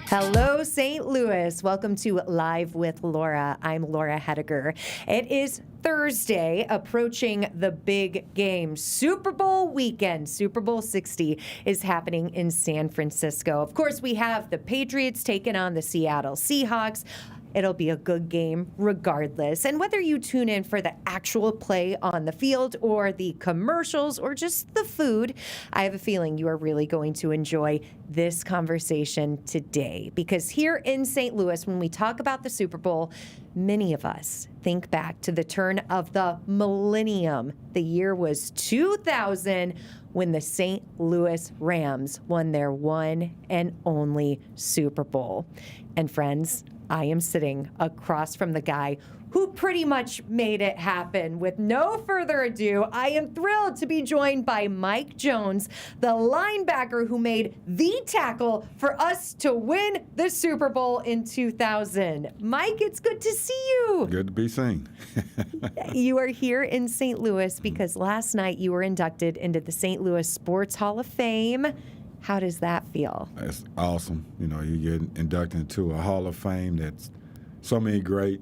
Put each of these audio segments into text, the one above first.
Hello, St. Louis. Welcome to Live with Laura. I'm Laura Hediger. It is Thursday, approaching the big game. Super Bowl weekend. Super Bowl 60 is happening in San Francisco. Of course, we have the Patriots taking on the Seattle Seahawks. It'll be a good game regardless. And whether you tune in for the actual play on the field or the commercials or just the food, I have a feeling you are really going to enjoy this conversation today. Because here in St. Louis, when we talk about the Super Bowl, many of us think back to the turn of the millennium. The year was 2000 when the St. Louis Rams won their one and only Super Bowl. And friends, I am sitting across from the guy who pretty much made it happen. With no further ado, I am thrilled to be joined by Mike Jones, the linebacker who made the tackle for us to win the Super Bowl in 2000. Mike, it's good to see you. Good to be seen. You are here in St. Louis because last night you were inducted into the St. Louis Sports Hall of Fame. How does that feel? It's awesome. You know, you get inducted into a Hall of Fame that's so many great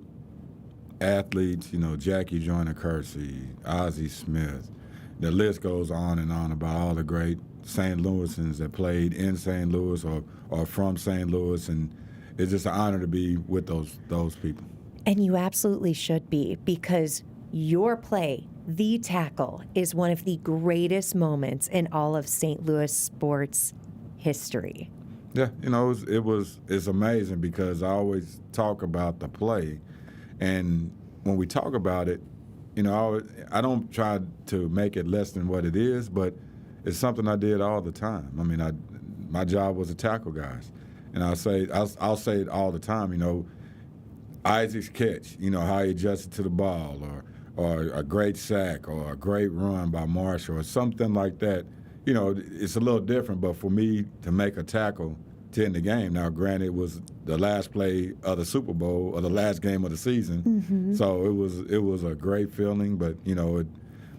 athletes, you know, Jackie Joyner-Kersee, Ozzie Smith. The list goes on and on about all the great St. Louisans that played in St. Louis or from St. Louis, and it's just an honor to be with those people. And you absolutely should be, because your play, the tackle, is one of the greatest moments in all of St. Louis sports history. Yeah, you know, it's amazing because I always talk about the play, and when we talk about it, you know, I don't try to make it less than what it is, but it's something I did all the time. I mean, my job was to tackle guys, and I'll say it all the time. You know, Isaac's catch, you know, how he adjusted to the ball, or a great sack, or a great run by Marshall, or something like that. You know, it's a little different, but for me to make a tackle to end the game, now granted it was the last play of the Super Bowl, or the last game of the season, so it was a great feeling, but, you know,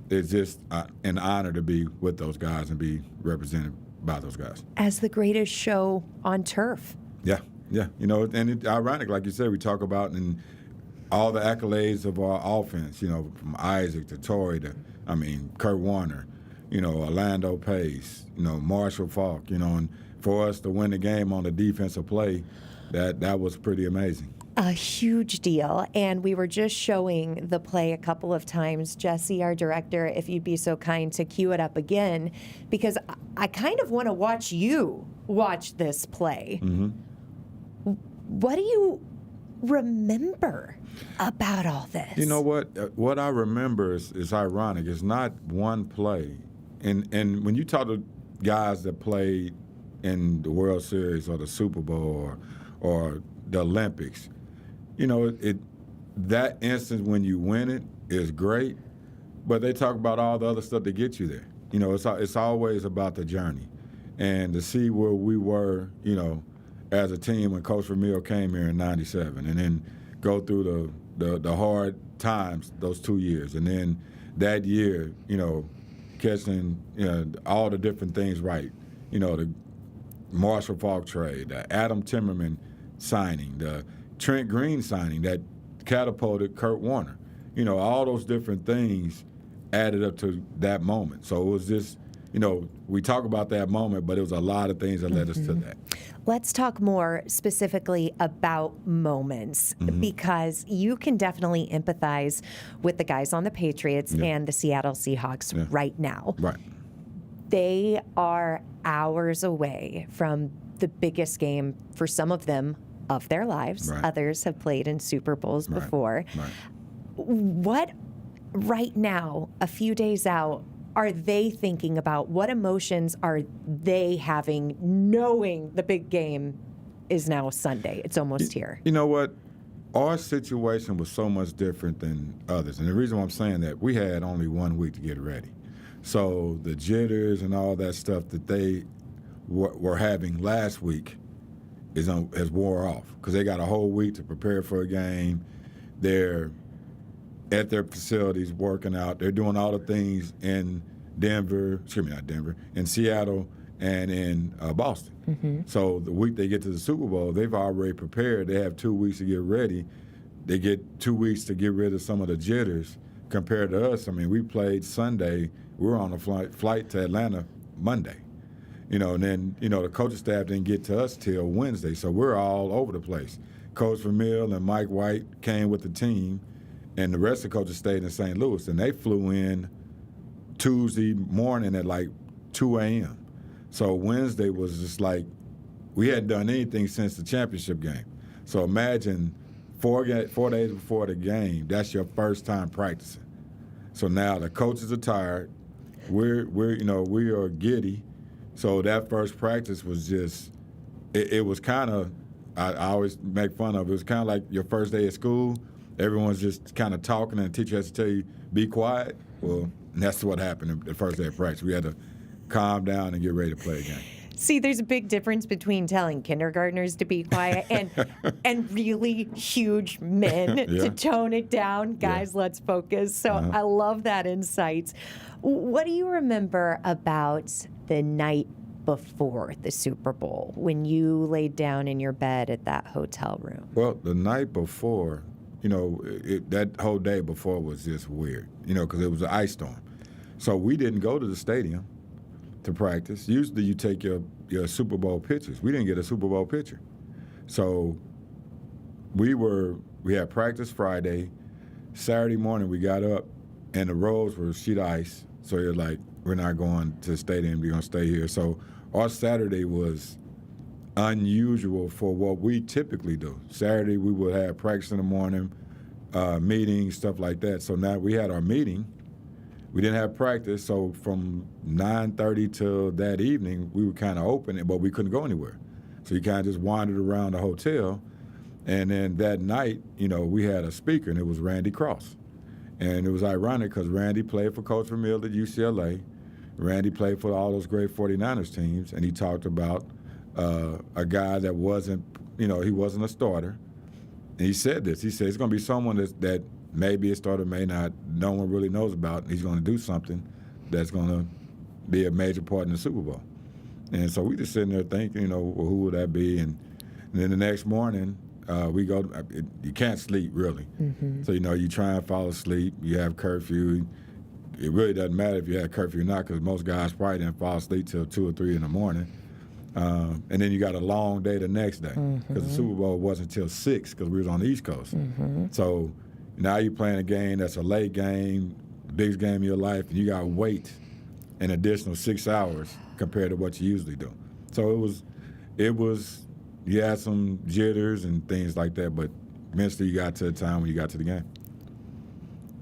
it's just an honor to be with those guys and be represented by those guys. As the greatest show on turf. Yeah, you know, and it's ironic, like you said, we talk about and all the accolades of our offense, you know, from Isaac to Torrey to, Kurt Warner, you know, Orlando Pace, you know, Marshall Faulk, you know, and for us to win the game on the defensive play, that was pretty amazing. A huge deal. And we were just showing the play a couple of times. Jesse, our director, if you'd be so kind to cue it up again, because I kind of want to watch you watch this play. Mm-hmm. What do you remember about all this? You know what I remember is ironic. It's not one play. And when you talk to guys that played in the World Series or the Super Bowl or the Olympics, you know, that instance when you win it is great, but they talk about all the other stuff to get you there. You know, it's always about the journey. And to see where we were, you know, as a team when Coach Vermeil came here in '97, and then go through the hard times those 2 years, and then that year, you know, catching, you know, all the different things right, you know, the Marshall Faulk trade, the Adam Timmerman signing, the Trent Green signing that catapulted Kurt Warner, you know, all those different things added up to that moment. So it was just, you know, we talk about that moment, but it was a lot of things that led us to that. Let's talk more specifically about moments, because you can definitely empathize with the guys on the Patriots and the Seattle Seahawks right now. Right. They are hours away from the biggest game for some of them of their lives. Right. Others have played in Super Bowls before. Right. What, right now, a few days out, are they thinking about? What emotions are they having knowing the big game is now Sunday? It's almost here. You know what? Our situation was so much different than others. And the reason why I'm saying that, we had only 1 week to get ready. So the jitters and all that stuff that they were having last week has wore off, because they got a whole week to prepare for a game. They're at their facilities working out. They're doing all the things in in Seattle and in Boston. So the week they get to the Super Bowl, they've already prepared. They have 2 weeks to get ready. They get 2 weeks to get rid of some of the jitters compared to us. I mean, we played Sunday. We were on a flight to Atlanta Monday. And then, the coaching staff didn't get to us till Wednesday. So we're all over the place. Coach Vermeil and Mike White came with the team, and the rest of the coaches stayed in St. Louis. And they flew in Tuesday morning at like 2 a.m. So Wednesday was just like we hadn't done anything since the championship game. So imagine 4 days before the game, that's your first time practicing. So now the coaches are tired. We are giddy. So that first practice was just, it was kind of, I always make fun of it. It was kind of like your first day at school. Everyone's just kind of talking, and the teacher has to tell you, be quiet. Well, that's what happened the first day of practice. We had to calm down and get ready to play a game. See, there's a big difference between telling kindergartners to be quiet and really huge men to tone it down. Guys, let's focus. So I love that insight. What do you remember about the night before the Super Bowl when you laid down in your bed at that hotel room? Well, the night before, that whole day before was just weird, because it was an ice storm. So we didn't go to the stadium to practice. Usually you take your Super Bowl pictures. We didn't get a Super Bowl picture. So we had practice Friday. Saturday morning we got up and the roads were sheet ice. So you're like, we're not going to the stadium, we're going to stay here. So our Saturday was unusual for what we typically do. Saturday we would have practice in the morning, meetings, stuff like that. So now we had our meeting. We didn't have practice, so from 9:30 till that evening, we were kind of open, but we couldn't go anywhere. So you kind of just wandered around the hotel. And then that night, we had a speaker, and it was Randy Cross. And it was ironic because Randy played for Coach Vermeil at UCLA. Randy played for all those great 49ers teams, and he talked about a guy that wasn't, he wasn't a starter. And he said this. He said, it's going to be someone that maybe a starter, may not, no one really knows about, and he's going to do something that's going to be a major part in the Super Bowl. And so we just sitting there thinking, well, who would that be? And then the next morning, we go, you can't sleep, really. So, you try and fall asleep. You have curfew. It really doesn't matter if you had curfew or not, because most guys probably didn't fall asleep till 2 or 3 in the morning. And then you got a long day the next day, because the Super Bowl wasn't till 6, because we was on the East Coast. So now you're playing a game that's a late game, the biggest game of your life, and you got to wait an additional 6 hours compared to what you usually do. So it was you had some jitters and things like that, but eventually you got to the time when you got to the game.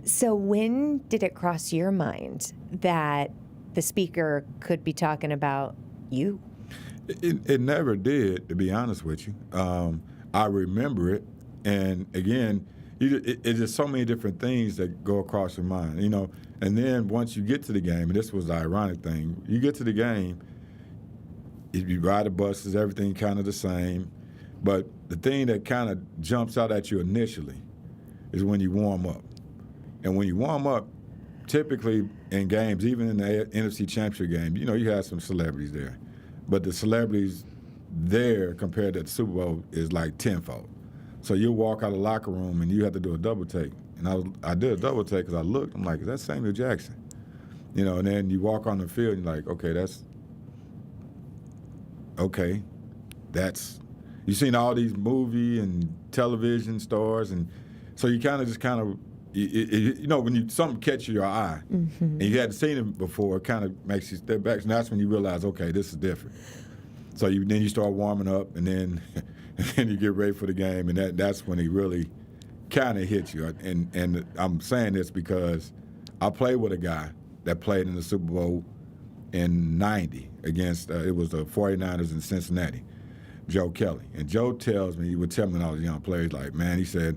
So when did it cross your mind that the speaker could be talking about you? It never did, to be honest with you. I remember it, and again, it's just so many different things that go across your mind, And then once you get to the game, and this was the ironic thing, you get to the game, you ride the buses, everything kind of the same, but the thing that kind of jumps out at you initially is when you warm up. And when you warm up, typically in games, even in the NFC Championship game, you have some celebrities there. But the celebrities there compared to the Super Bowl is like tenfold. So you'll walk out of the locker room and you have to do a double take. And I did a double take because I looked. I'm like, is that Samuel Jackson? And then you walk on the field and you're like, that's you've seen all these movie and television stars, and so you kind of when something catches your eye and you hadn't seen it before, it kind of makes you step back, and that's when you realize, okay, this is different. So then you start warming up, and then you get ready for the game, and that's when he really kind of hits you. And I'm saying this because I played with a guy that played in the Super Bowl in '90 against it was the 49ers in Cincinnati, Joe Kelly. And Joe tells me, he would tell me when I was a young player, he's like, man, he said,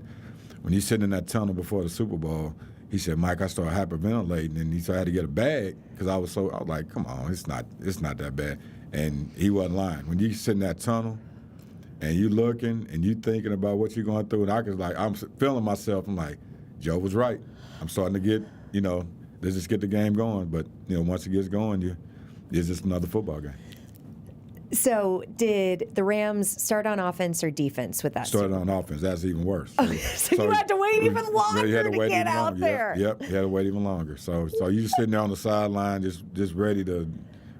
when he's sitting in that tunnel before the Super Bowl, he said, Mike, I started hyperventilating, and he said I had to get a bag because I was like, come on, it's not that bad. And he wasn't lying. When you sit in that tunnel and you looking and you thinking about what you're going through, and I'm feeling myself, I'm like, Joe was right. I'm starting to get, let's just get the game going. But, once it gets going, it's just another football game. So did the Rams start on offense or defense with that? Started on offense. That's even worse. So you had to wait even longer you had to wait get even out longer. there. Yep, you had to wait even longer. So you just sitting there on the sideline, just ready to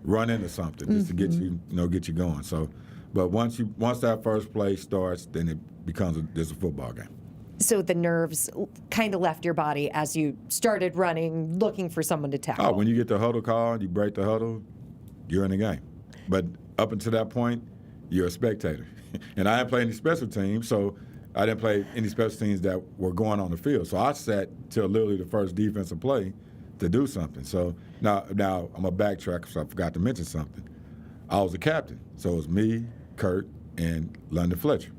run into something, just to get you going. So, but once that first play starts, then it becomes a football game. So the nerves kind of left your body as you started running, looking for someone to tackle. Oh, when you get the huddle call, you break the huddle, you're in the game. But up until that point, you're a spectator. And I didn't play any special teams, so I didn't play any special teams that were going on the field. So I sat till literally the first defensive play to do something. So now I'm a backtrack because I forgot to mention something. I was the captain. So it was me, Kurt, and London Fletcher.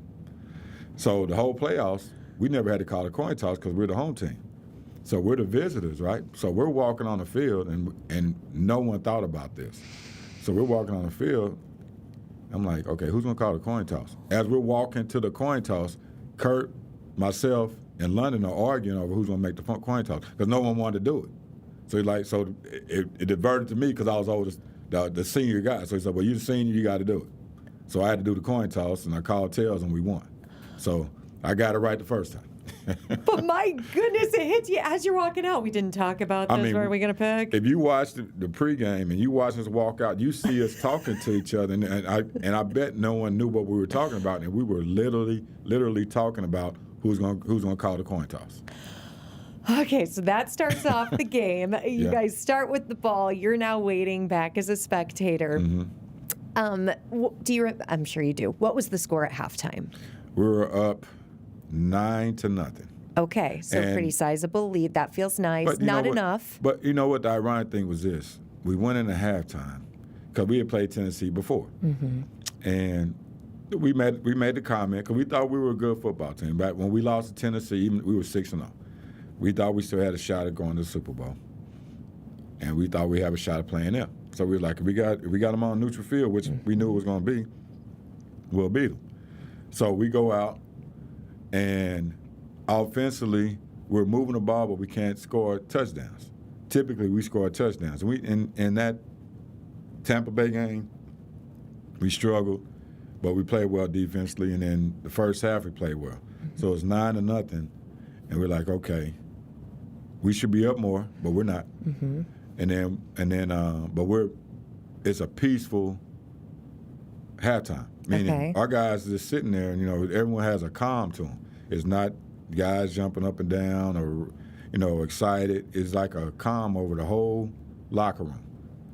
So the whole playoffs, we never had to call a coin toss because we're the home team. So we're the visitors, right? So we're walking on the field, and no one thought about this. So we're walking on the field. I'm like, okay, who's going to call the coin toss? As we're walking to the coin toss, Kurt, myself, and London are arguing over who's going to make the coin toss because no one wanted to do it. So it diverted to me because I was the senior guy. So he said, well, you're the senior, you got to do it. So I had to do the coin toss, and I called tails, and we won. So I got it right the first time. But my goodness, it hits you as you're walking out. We didn't talk about this. Where are we going to pick? If you watch the pregame and you watch us walk out, you see us talking to each other, and I bet no one knew what we were talking about, and we were literally talking about who's going to call the coin toss. Okay, so that starts off the game. You guys start with the ball. You're now waiting back as a spectator. Mm-hmm. I'm sure you do. What was the score at halftime? We were up 9-0. Okay, so pretty sizable lead. That feels nice. Not enough. But you know what? The ironic thing was this: we went into halftime because we had played Tennessee before, and we made the comment because we thought we were a good football team. But when we lost to Tennessee, even we were 6-0. We thought we still had a shot at going to the Super Bowl, and we thought we had a shot at playing them. So we were like, if we got them on neutral field, which we knew it was going to be, we'll beat them. So we go out, and offensively, we're moving the ball, but we can't score touchdowns. Typically, we score touchdowns. And in that Tampa Bay game, we struggled, but we played well defensively. And then the first half, we played well. So it's 9-0, and we're like, okay, we should be up more, but we're not. But it's a peaceful halftime. Meaning our guys are just sitting there, and everyone has a calm to them. It's not guys jumping up and down or excited. It's like a calm over the whole locker room.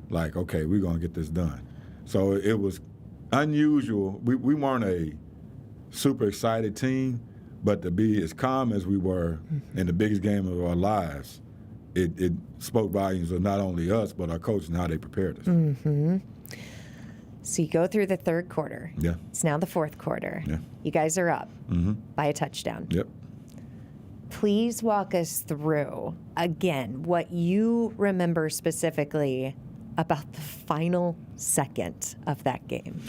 Like, okay, we're gonna get this done. So it was unusual. We weren't a super excited team, but to be as calm as we were in the biggest game of our lives, it spoke volumes of not only us but our coach and how they prepared us. So you go through the third quarter. Yeah. It's now the fourth quarter. Yeah. You guys are up by a touchdown. Yep. Please walk us through, again, what you remember specifically about the final second of that game.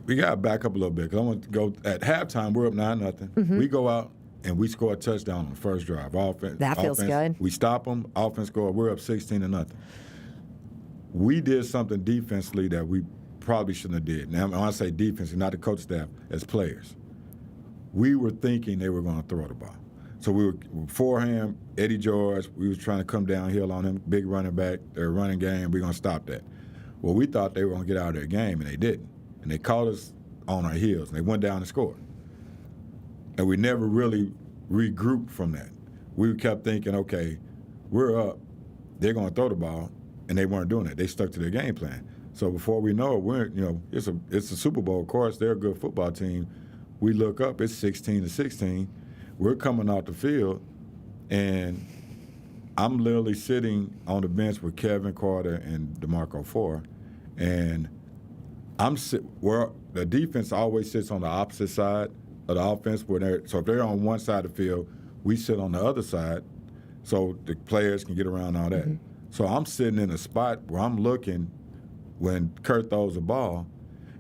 We got to back up a little bit because I want to go at halftime. We're up 9-0. We go out and we score a touchdown on the first drive. Offense. That feels good. We stop them. Offense score. We're up 16-0. We did something defensively that we probably shouldn't have did. Now, when I say defensively, not the coach staff, as players. We were thinking they were going to throw the ball. So we were beforehand, Eddie George, we was trying to come downhill on him, big running back, their running game, we're going to stop that. Well, we thought they were going to get out of their game, and they didn't. And they caught us on our heels, and they went down and scored. And we never really regrouped from that. We kept thinking, okay, we're up, they're going to throw the ball, and they weren't doing it. They stuck to their game plan. So before we know it, it's a Super Bowl. Of course, they're a good football team. We look up, it's 16-16. We're coming off the field, and I'm literally sitting on the bench with Kevin Carter and DeMarco Four, and where the defense always sits on the opposite side of the offense. So if they're on one side of the field, we sit on the other side, so the players can get around all that. So I'm sitting in a spot where I'm looking when Kurt throws the ball,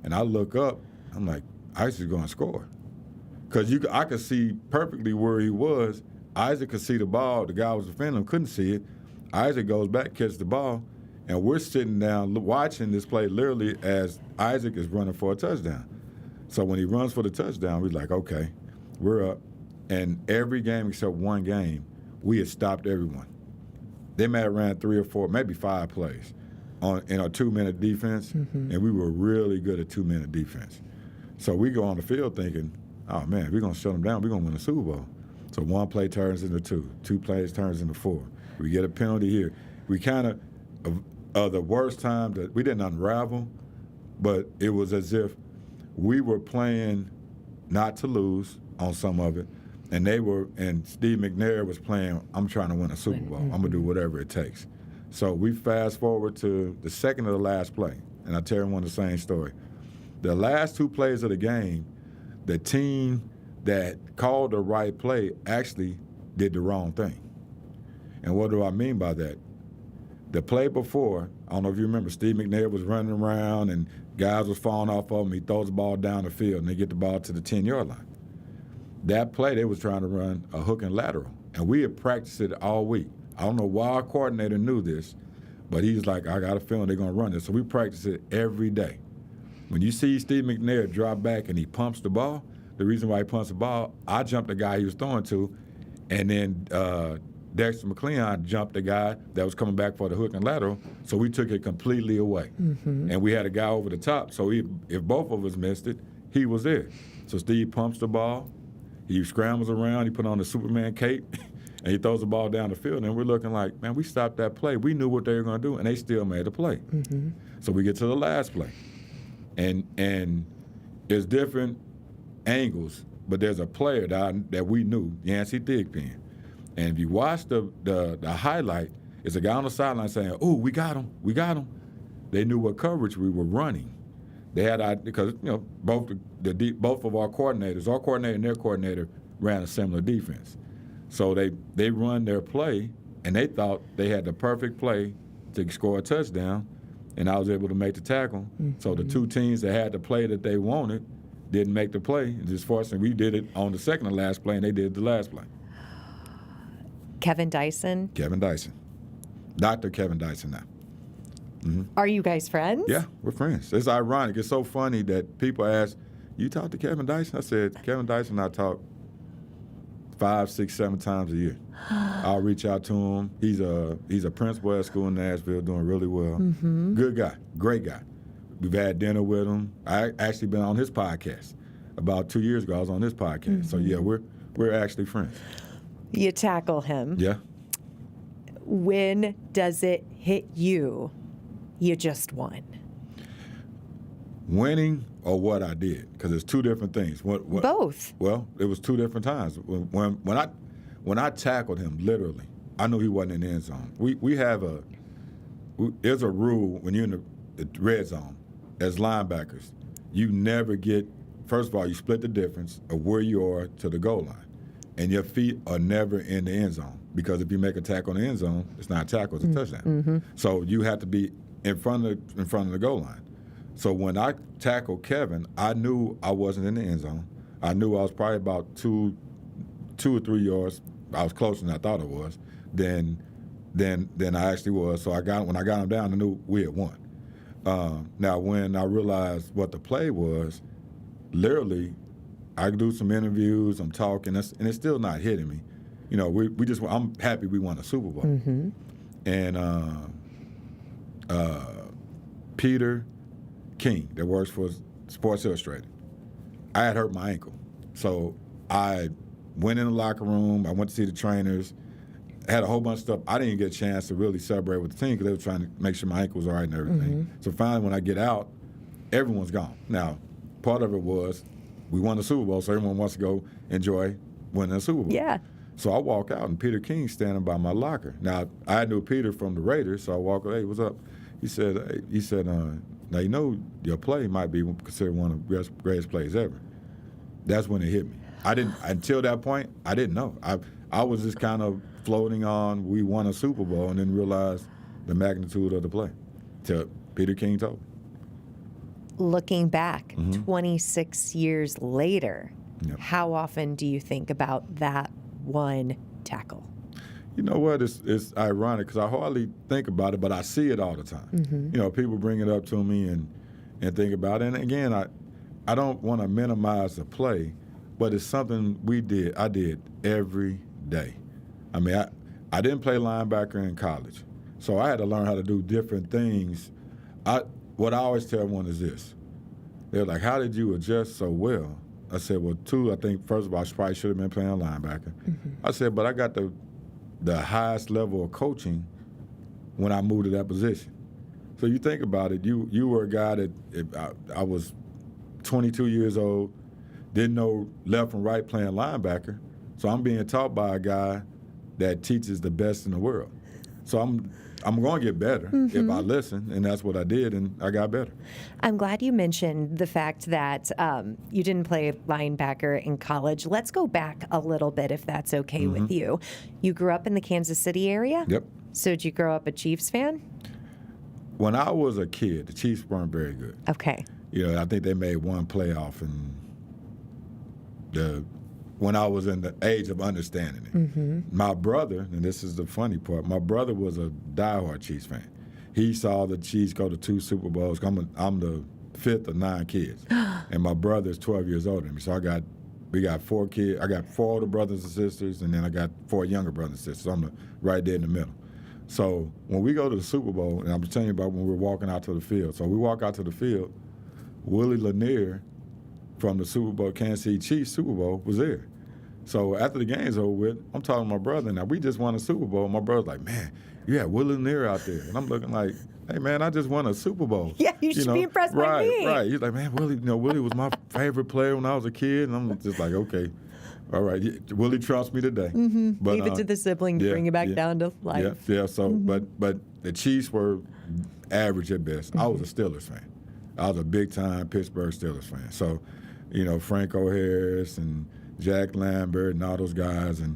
and I look up, I'm like, Isaac's going to score. Because I could see perfectly where he was. Isaac could see the ball. The guy was defending him, couldn't see it. Isaac goes back, catches the ball, And we're sitting down watching this play literally as Isaac is running for a touchdown. So when he runs for the touchdown, we're like, okay, we're up. And every game except one game, we had stopped everyone. They might have ran 3 or 4, maybe 5 plays in a 2-minute defense, and we were really good at 2-minute defense. So we go on the field thinking, oh, man, we're going to shut them down. We're going to win the Super Bowl. So 1 play turns into 2. 2 plays turns into 4. We get a penalty here. We kind of, the worst time that we didn't unravel, but it was as if we were playing not to lose on some of it, and Steve McNair was playing, I'm trying to win a Super Bowl. I'm going to do whatever it takes. So we fast forward to the second to the last play, and I tell everyone the same story. The last 2 plays of the game, the team that called the right play actually did the wrong thing. And what do I mean by that? The play before, I don't know if you remember, Steve McNair was running around and guys was falling off of him. He throws the ball down the field, and they get the ball to the 10-yard line. That play, they was trying to run a hook and lateral, and we had practiced it all week. I don't know why our coordinator knew this, but he's like, I got a feeling they're going to run this. So we practice it every day. When you see Steve McNair drop back and he pumps the ball, the reason why he pumps the ball, I jumped the guy he was throwing to, and then Dexter McCleon jumped the guy that was coming back for the hook and lateral, so we took it completely away. And we had a guy over the top, so if both of us missed it, he was there. So Steve pumps the ball, he scrambles around, he put on the Superman cape, and he throws the ball down the field, and we're looking like, man, we stopped that play. We knew what they were going to do, and they still made a play. So we get to the last play, and there's different angles, but there's a player that we knew, Yancey Thigpen. And if you watch the highlight, it's a guy on the sideline saying, "Oh, we got him, we got him." They knew what coverage we were running. They had because both of our coordinator and their coordinator ran a similar defense. So they run their play, and they thought they had the perfect play to score a touchdown, and I was able to make the tackle. So the 2 teams that had the play that they wanted didn't make the play. And just fortunately, we did it on the second to last play, and they did the last play. Kevin Dyson. Kevin Dyson. Dr. Kevin Dyson now. Are you guys friends? Yeah, we're friends. It's ironic. It's so funny that people ask, you talk to Kevin Dyson? I said, Kevin Dyson and I talk 5, 6, 7 times a year. I'll reach out to him. He's a principal at school in Nashville, doing really well. Good guy, great guy. We've had dinner with him. I actually been on his podcast. About 2 years ago, I was on his podcast. So yeah, we're actually friends. You tackle him. Yeah. When does it hit you? You just won. Winning or what I did, because it's 2 different things. Both. Well, it was 2 different times. When I tackled him, literally, I knew he wasn't in the end zone. There's a rule when you're in the red zone as linebackers. You never get. First of all, you split the difference of where you are to the goal line, and your feet are never in the end zone, because if you make a tackle in the end zone, it's not a tackle, it's a touchdown. So you have to be in front of the goal line. So when I tackled Kevin, I knew I wasn't in the end zone. I knew I was probably about 2 or 3 yards. I was closer than I thought it was. Than I actually was. So when I got him down, I knew we had won. Now when I realized what the play was, literally, I do some interviews, I'm talking, and it's still not hitting me. I'm happy we won a Super Bowl. And Peter King, that works for Sports Illustrated, I had hurt my ankle. So I went in the locker room, I went to see the trainers, had a whole bunch of stuff. I didn't get a chance to really celebrate with the team because they were trying to make sure my ankle was all right and everything. So finally, when I get out, everyone's gone. Now, part of it was we won the Super Bowl, so everyone wants to go enjoy winning the Super Bowl. Yeah. So I walk out, and Peter King's standing by my locker. Now, I knew Peter from the Raiders, so I walk up, hey, what's up? He said, now, your play might be considered one of the greatest plays ever. That's when it hit me. Until that point, I didn't know. I was just kind of floating on, we won a Super Bowl, and then realized the magnitude of the play till Peter King told me. Looking back, 26 years later, Yep. how often do you think about that one tackle? You know what? It's ironic because I hardly think about it, but I see it all the time. Mm-hmm. You know, people bring it up to me and think about it. And again, I don't want to minimize the play, but it's something I did every day. I mean, I didn't play linebacker in college, so I had to learn how to do different things. What I always tell everyone is this. They're like, how did you adjust so well? I said, well, I think, first of all, I probably should have been playing linebacker. Mm-hmm. I said, but I got the highest level of coaching when I moved to that position. So you think about it, you were a guy that I was 22 years old, didn't know left and right playing linebacker, so I'm being taught by a guy that teaches the best in the world. So I'm going to get better if I listen, and that's what I did, and I got better. I'm glad you mentioned the fact that you didn't play linebacker in college. Let's go back a little bit, if that's okay with you. You grew up in the Kansas City area? Yep. So did you grow up a Chiefs fan? When I was a kid, the Chiefs weren't very good. Okay. You know, I think they made one playoff when I was in the age of understanding it. Mm-hmm. My brother, and this is the funny part, my brother was a diehard Chiefs fan. He saw the Chiefs go to 2 Super Bowls. I'm the 5th of 9 kids, and my brother is 12 years older than me. So we got 4 kids. I got 4 older brothers and sisters, and then I got 4 younger brothers and sisters. So I'm right there in the middle. So when we go to the Super Bowl, and I'm telling you about when we're walking out to the field. So we walk out to the field, Willie Lanier from the Super Bowl, Kansas City Chiefs Super Bowl, was there. So after the game's over with, I'm talking to my brother. Now, we just won a Super Bowl. My brother's like, man, you had Willie Lanier out there. And I'm looking like, hey, man, I just won a Super Bowl. Yeah, you should be impressed by me. Right. He's like, man, Willie was my favorite player when I was a kid. And I'm just like, okay, all right. Willie trumps me today. Mm-hmm. But, leave it to the sibling to bring you back down to life. Yeah. So, but the Chiefs were average at best. I was a Steelers fan. I was a big-time Pittsburgh Steelers fan. So, you know, Franco Harris and Jack Lambert and all those guys, and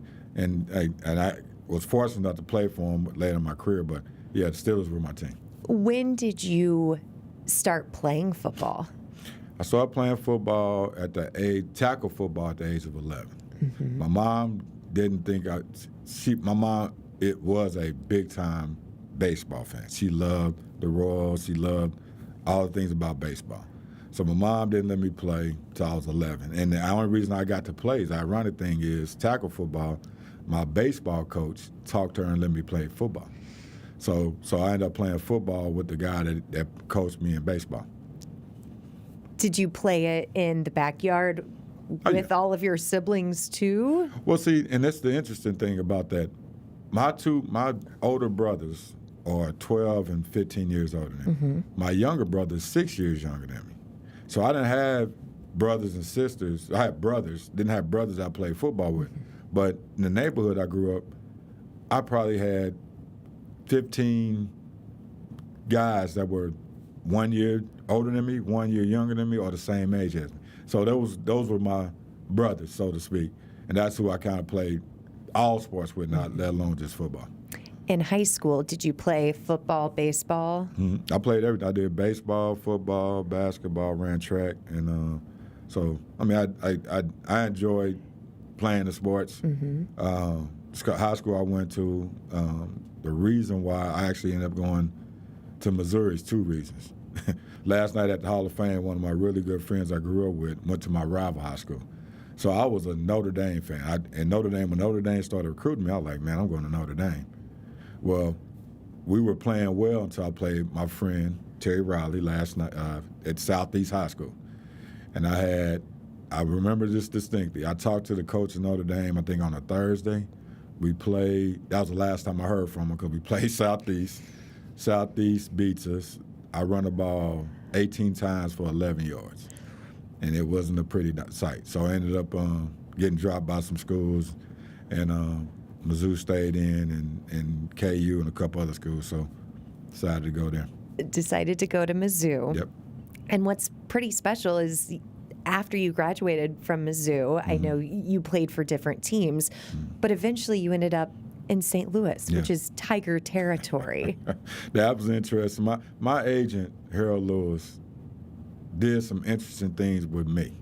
I was fortunate enough to play for them later in my career. But yeah, the Steelers were my team. When did you start playing football? I started playing football tackle football at the age of 11. Mm-hmm. My mom didn't think my mom was a big time baseball fan. She loved the Royals. She loved all the things about baseball. So my mom didn't let me play till I was 11. And the only reason I got to play, the ironic thing is, tackle football, my baseball coach talked to her and let me play football. So I ended up playing football with the guy that coached me in baseball. Did you play it in the backyard with all of your siblings too? Well, see, and that's the interesting thing about that. My older brothers are 12 and 15 years older than me. Mm-hmm. My younger brother is 6 years younger than me. So I didn't have brothers and sisters. I had brothers. Didn't have brothers I played football with. But in the neighborhood I grew up, I probably had 15 guys that were 1 year older than me, 1 year younger than me, or the same age as me. So those were my brothers, so to speak. And that's who I kind of played all sports with, not let alone just football. In high school, did you play football, baseball? Mm-hmm. I played everything. I did baseball, football, basketball, ran track, and so I mean, I enjoyed playing the sports. Mm-hmm. High school I went to. The reason why I actually ended up going to Missouri is 2 reasons. Last night at the Hall of Fame, one of my really good friends I grew up with went to my rival high school. So I was a Notre Dame fan. When Notre Dame started recruiting me, I was like, man, I'm going to Notre Dame. Well, we were playing well until I played my friend Terry Riley last night at Southeast High School. And I remember this distinctly. I talked to the coach of Notre Dame, I think on a Thursday. We played, that was the last time I heard from him because we played Southeast. Southeast beats us. I run the ball 18 times for 11 yards. And it wasn't a pretty sight. So I ended up getting dropped by some schools. And Mizzou stayed in, and KU and a couple other schools, so decided to go there. Decided to go to Mizzou. Yep. And what's pretty special is after you graduated from Mizzou, I know you played for different teams, but eventually you ended up in St. Louis, which is Tiger territory. That was interesting. My agent, Harold Lewis, did some interesting things with me.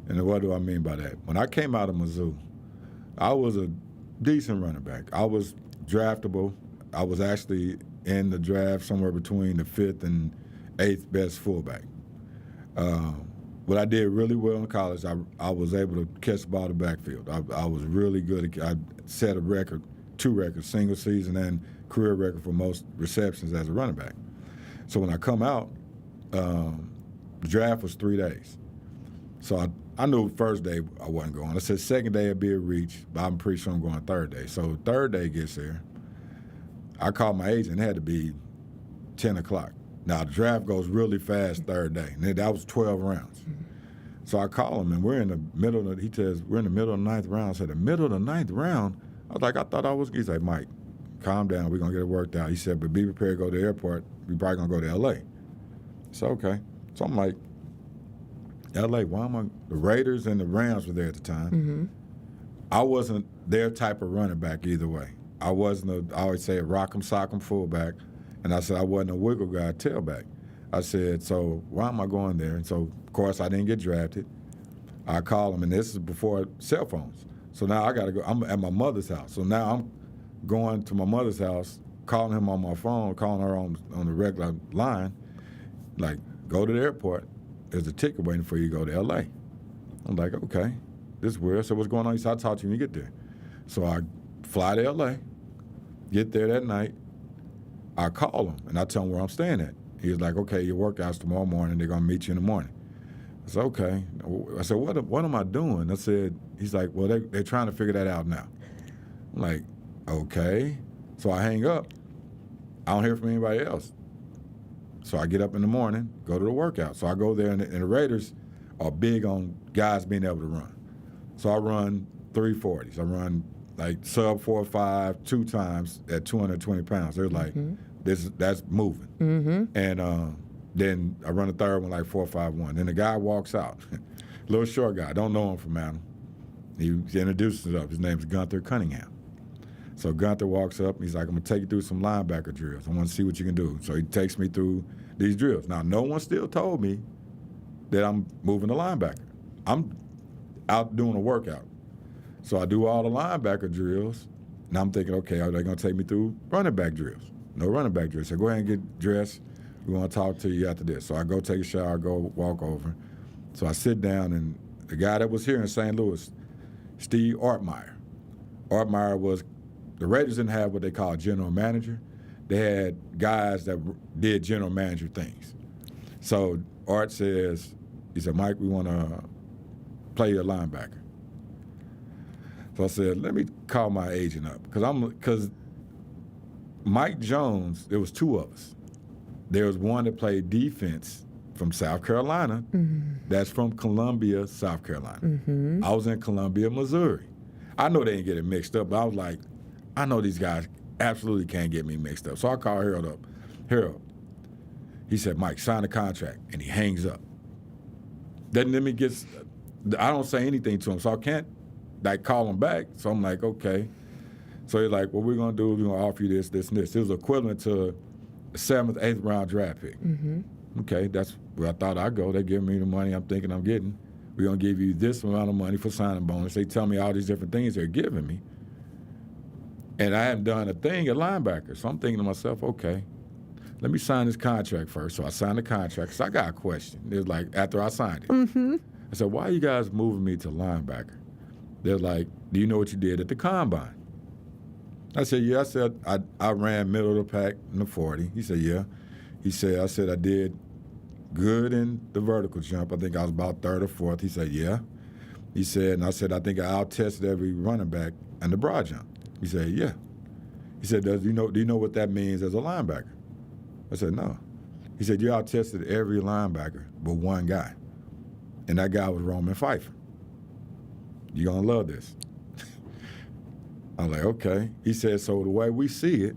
And what do I mean by that? When I came out of Mizzou, I was a Decent running back. I was draftable. I was actually in the draft somewhere between the 5th and 8th best fullback. What I did really well in college, I was able to catch the ball in the backfield. I was really good. I set a record, 2 records, single season and career record for most receptions as a running back. So when I come out, the draft was 3 days. So I knew first day I wasn't going. I said second day it'd be a reach, but I'm pretty sure I'm going third day. So third day gets there. I called my agent. It had to be 10 o'clock. Now, the draft goes really fast third day. And that was 12 rounds. So I call him, and we're in the middle of, he says, we're in the middle of the 9th round. I said, the middle of the 9th round? I was like, I thought I was, he's like, Mike, calm down. We're going to get it worked out. He said, but be prepared to go to the airport. We're probably going to go to L.A. So, okay. So I'm like, L.A., why am I? The Raiders and the Rams were there at the time. Mm-hmm. I wasn't their type of running back either way. I wasn't I always say a rock'em sock'em fullback. And I said I wasn't a wiggle guy, tailback. I said, so why am I going there? And so, of course, I didn't get drafted. I call him, and this is before cell phones. So now I got to go. I'm at my mother's house. So now I'm going to my mother's house, calling him on my phone, calling her on the regular line, like, go to the airport. There's a ticket waiting for you to go to L.A. I'm like, okay, this is weird. So what's going on? He said, I'll talk to you when you get there. So I fly to L.A., get there that night. I call him, and I tell him where I'm staying at. He was like, okay, your workout's tomorrow morning. They're going to meet you in the morning. I said, okay. I said, what am I doing? I said, he's like, well, they're trying to figure that out now. I'm like, okay. So I hang up. I don't hear from anybody else. So I get up in the morning, go to the workout. So I go there, and the Raiders are big on guys being able to run. So I run 340s. I run like sub 4.5 2 times at 220 pounds. They're like, that's moving. Mm-hmm. And then I run the third one like 4.51. Then the guy walks out, little short guy. Don't know him from Adam. He introduces himself. His name's Gunther Cunningham. So Gunther walks up. And he's like, I'm gonna take you through some linebacker drills. I want to see what you can do. So he takes me through these drills. Now, no one still told me that I'm moving the linebacker. I'm out doing a workout. So I do all the linebacker drills, and I'm thinking, okay, are they going to take me through running back drills? No running back drills. So go ahead and get dressed. We want to talk to you after this. So I go take a shower, go walk over. So I sit down, and the guy that was here in St. Louis, Steve Ortmeyer. Ortmeyer was, the Raiders didn't have what they call a general manager. They had guys that did general manager things. So Art says, he said, Mike, we want to play your linebacker. So I said, let me call my agent up. Because Mike Jones, there was 2 of us. There was one that played defense from South Carolina. Mm-hmm. That's from Columbia, South Carolina. Mm-hmm. I was in Columbia, Missouri. I know they didn't get it mixed up, but I was like, I know these guys absolutely can't get me mixed up. So I called Harold up. Harold, he said, Mike, sign the contract. And he hangs up. Then let me get, I don't say anything to him, so I can't call him back. So I'm like, okay. So he's like, what we're going to do is we're going to offer you this, this, and this. It was equivalent to a 7th, 8th round draft pick. Mm-hmm. Okay, that's where I thought I'd go. They give me the money I'm thinking I'm getting. We're going to give you this amount of money for signing bonus. They tell me all these different things they're giving me. And I hadn't done a thing at linebacker. So I'm thinking to myself, okay, let me sign this contract first. So I signed the contract. So I got a question. It was like, after I signed it. Mm-hmm. I said, why are you guys moving me to linebacker? They're like, do you know what you did at the combine? I said, yeah. I said, I ran middle of the pack in the 40. He said, yeah. He said, I said, I did good in the vertical jump. I think I was about 3rd or 4th. He said, yeah. He said, and I said, I think I out-tested every running back in the broad jump. He said, yeah. He said, do you know what that means as a linebacker? I said, no. He said, you out-tested every linebacker but one guy, and that guy was Roman Pfeiffer. You're going to love this. I'm like, okay. He said, so the way we see it,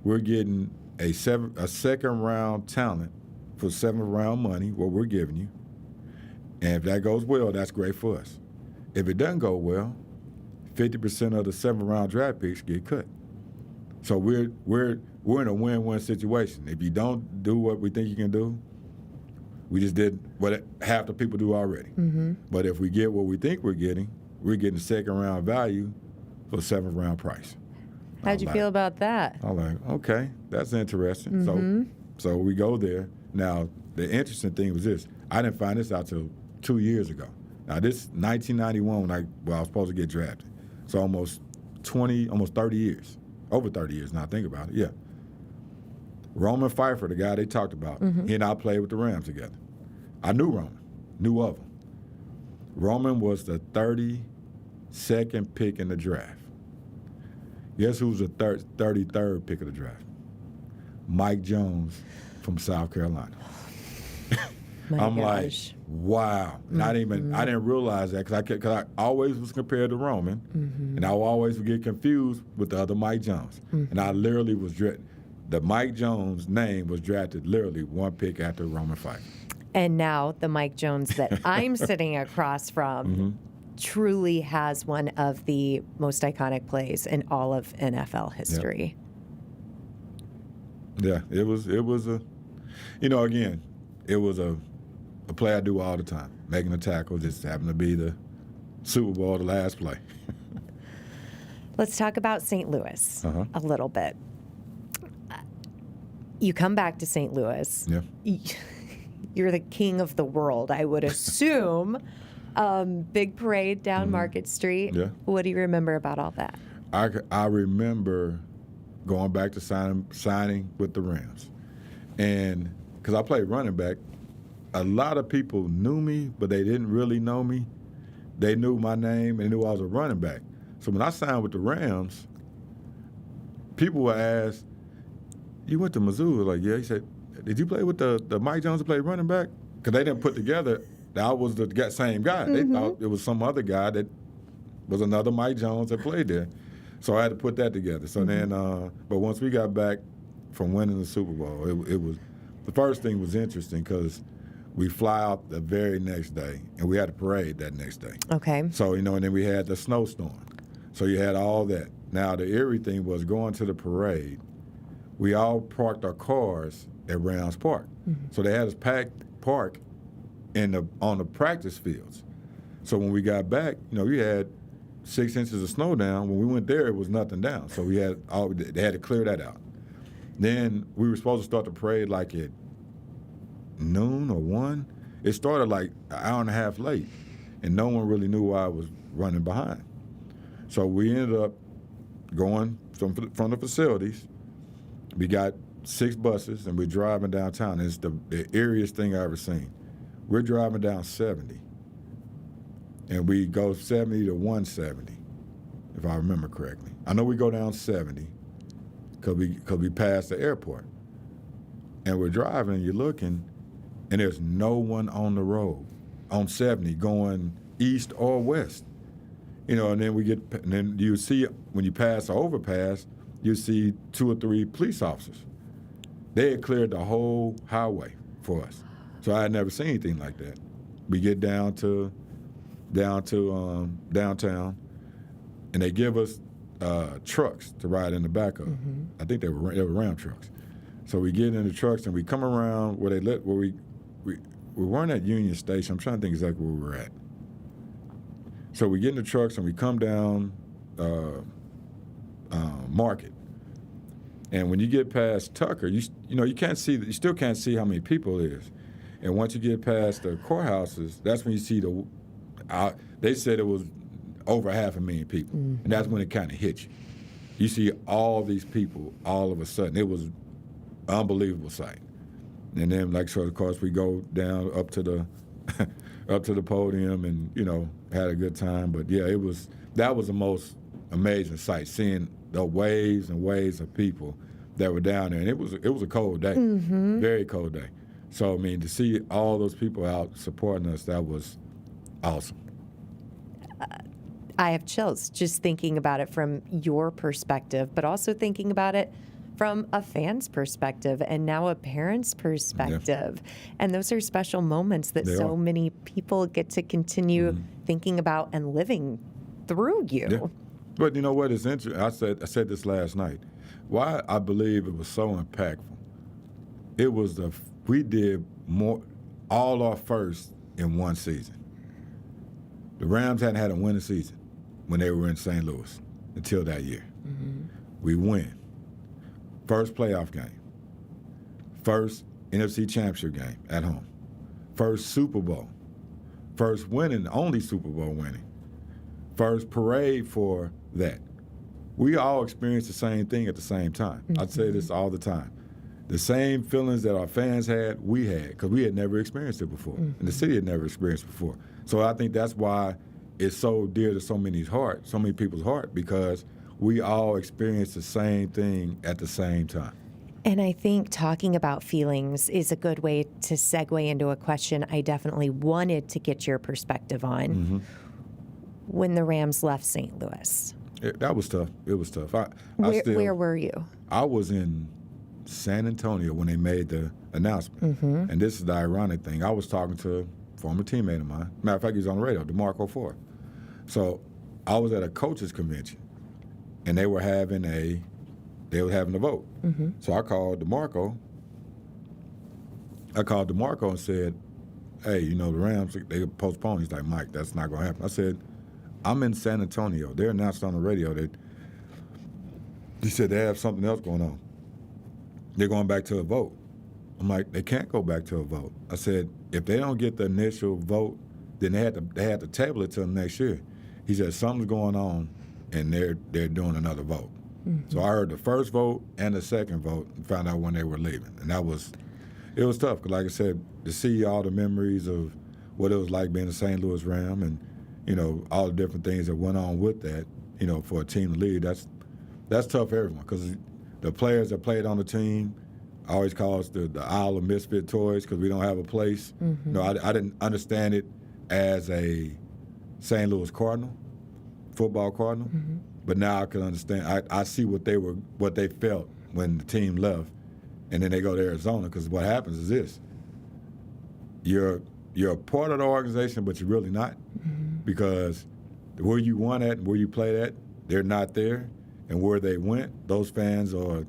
we're getting a 2nd round talent for 7th round money, what we're giving you. And if that goes well, that's great for us. If it doesn't go well, 50% of the 7th round draft picks get cut. So we're in a win-win situation. If you don't do what we think you can do, we just did what half the people do already. Mm-hmm. But if we get what we think we're getting 2nd round value for a 7th-round price. How'd you feel about that? I'm like, okay, that's interesting. So we go there. Now, the interesting thing was this. I didn't find this out till 2 years ago. Now, this 1991 when I was supposed to get drafted. So almost 30 years. Over 30 years now, think about it, yeah. Roman Pfeiffer, the guy they talked about, he and I played with the Rams together. I knew Roman, knew of him. Roman was the 32nd pick in the draft. Guess who was the 33rd pick of the draft? Mike Jones from South Carolina. I'm like, wow. And I didn't realize that because I always was compared to Roman, and I would always get confused with the other Mike Jones. And I literally was the Mike Jones name was drafted literally one pick after Roman Pfeiffer. And now the Mike Jones that I'm sitting across from truly has one of the most iconic plays in all of NFL history. Yeah, it was a, again, it was a play I do all the time. Making a tackle just happened to be the Super Bowl, the last play. Let's talk about St. Louis a little bit. You come back to St. Louis. Yeah. You're the king of the world, I would assume. Big parade down Market Street. Yeah. What do you remember about all that? I remember going back to signing with the Rams. And because I played running back, a lot of people knew me, but they didn't really know me. They knew my name and knew I was a running back. So when I signed with the Rams, people would ask, you went to Missouri? Like, yeah. He said, did you play with the Mike Jones that played running back? Because they didn't put together that I was the same guy. They thought it was some other guy that was another Mike Jones that played there. So I had to put that together. So then, but once we got back from winning the Super Bowl, it was, the first thing was interesting because we fly out the very next day, and we had a parade that next day. Okay. So, and then we had the snowstorm. So you had all that. Now, the eerie thing was going to the parade, we all parked our cars at Rams Park. So they had us park on the practice fields. So when we got back, we had 6 inches of snow down. When we went there, it was nothing down. So they had to clear that out. Then we were supposed to start the parade like at noon or 1. It started like an hour and a half late, and no one really knew why I was running behind. So we ended up going from the facilities. We got 6 buses, and we're driving downtown. It's the eeriest thing I've ever seen. We're driving down 70, and we go 70 to 170, if I remember correctly. I know we go down 70 because we passed the airport. And we're driving, and you're looking, and there's no one on the road on 70 going east or west. And then you see, when you pass the overpass, you see 2 or 3 police officers. They had cleared the whole highway for us. So I had never seen anything like that. We get down to downtown, and they give us trucks to ride in the back of. I think they were Ram trucks. So we get in the trucks, and we come around where we weren't at Union Station. I'm trying to think exactly where we were at. So we get in the trucks, and we come down Market. And when you get past Tucker, you still can't see how many people it is. And once you get past the courthouses, that's when you see they said it was over 500,000 people. And that's when it kind of hits you. You see all these people all of a sudden. It was an unbelievable sight. And then, of course, we go down up to the podium and, had a good time. But, yeah, that was the most amazing sight, seeing the waves and waves of people that were down there. And it was a cold day, very cold day. So, to see all those people out supporting us, that was awesome. I have chills just thinking about it from your perspective, but also thinking about it from a fan's perspective and now a parent's perspective. Yeah. And those are special moments that many people get to continue thinking about and living through you. Yeah. But you know what is interesting? I said this last night. Why I believe it was so impactful. It was we did all our first in one season. The Rams hadn't had a winning season when they were in St. Louis. until that year. We win. First playoff game. First NFC Championship game at home. First Super Bowl. First winning, only Super Bowl winning. First parade for that. We all experienced the same thing at the same time. I say this all the time. The same feelings that our fans had, we had, because we had never experienced it before. And the city had never experienced it before. So I think that's why it's so dear to so many people's heart, because we all experienced the same thing at the same time. And I think talking about feelings is a good way to segue into a question I definitely wanted to get your perspective on. When the Rams left St. Louis. That was tough. It was tough. Where were you? I was in San Antonio when they made the announcement. And this is the ironic thing. I was talking to a former teammate of mine. Matter of fact, he was on the radio, DeMarco Ford. So I was at a coaches convention, and they were having a vote. So I called DeMarco. And said, hey, the Rams, they postponed. He's like, Mike, that's not going to happen. I said, I'm in San Antonio. They announced on the radio that he said they have something else going on. They're going back to a vote. I'm like, they can't go back to a vote. I said, if they don't get the initial vote, then they had to table it till next year. He said, something's going on, and they're doing another vote. So I heard the first vote and the second vote and found out when they were leaving. And it was tough, because like I said, to see all the memories of what it was like being a St. Louis Ram and, all the different things that went on with that, for a team to lead, that's tough for everyone, because the players that played on the team, I always call us the Isle of Misfit Toys, because we don't have a place. I didn't understand it as a St. Louis Cardinal, football Cardinal, but now I can understand. I see what they felt when the team left, and then they go to Arizona, because what happens is this: you're a part of the organization, but you're really not, because where you won at and where you played at, they're not there, and where they went, those fans are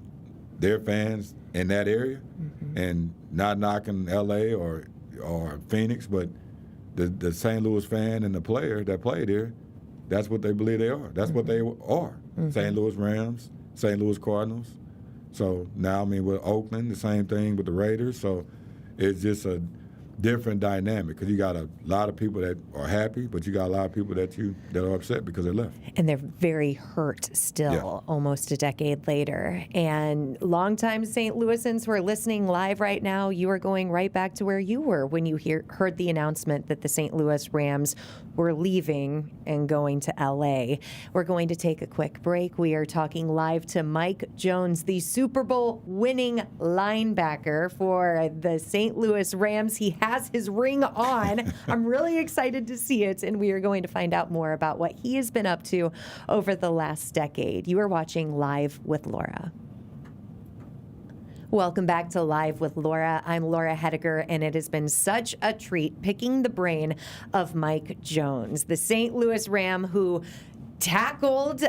their fans in that area, and not knocking L.A. or Phoenix, but the St. Louis fan and the player that played there, that's what they believe they are. That's what they are. St. Louis Rams, St. Louis Cardinals. So now, with Oakland, the same thing with the Raiders. So it's just a different dynamic, because you got a lot of people that are happy, but you got a lot of people that are upset because they left. And they're very hurt still, almost a decade later. And longtime St. Louisans who are listening live right now, you are going right back to where you were when you heard the announcement that the St. Louis Rams were leaving and going to L.A. We're going to take a quick break. We are talking live to Mike Jones, the Super Bowl winning linebacker for the St. Louis Rams. He has his ring on. I'm really excited to see it, and we are going to find out more about what he has been up to over the last decade. You are watching Live with Laura. Welcome back to Live with Laura. I'm Laura Hediger, and it has been such a treat picking the brain of Mike Jones, the St. Louis Ram who tackled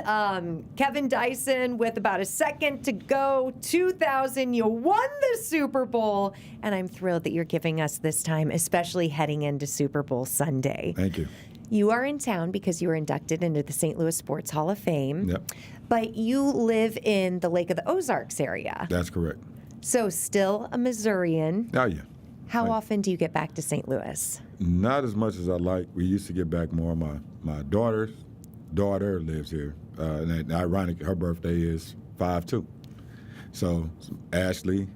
Kevin Dyson with about a second to go. 2000, you won the Super Bowl, and I'm thrilled that you're giving us this time, especially heading into Super Bowl Sunday. Thank you. You are in town because you were inducted into the St. Louis Sports Hall of Fame. Yep. But you live in the Lake of the Ozarks area. That's correct. So still a Missourian. Oh, yeah. How often do you get back to St. Louis? Not as much as I like. We used to get back more. My daughter lives here. And ironic, her birthday is 5/2. So Ashley,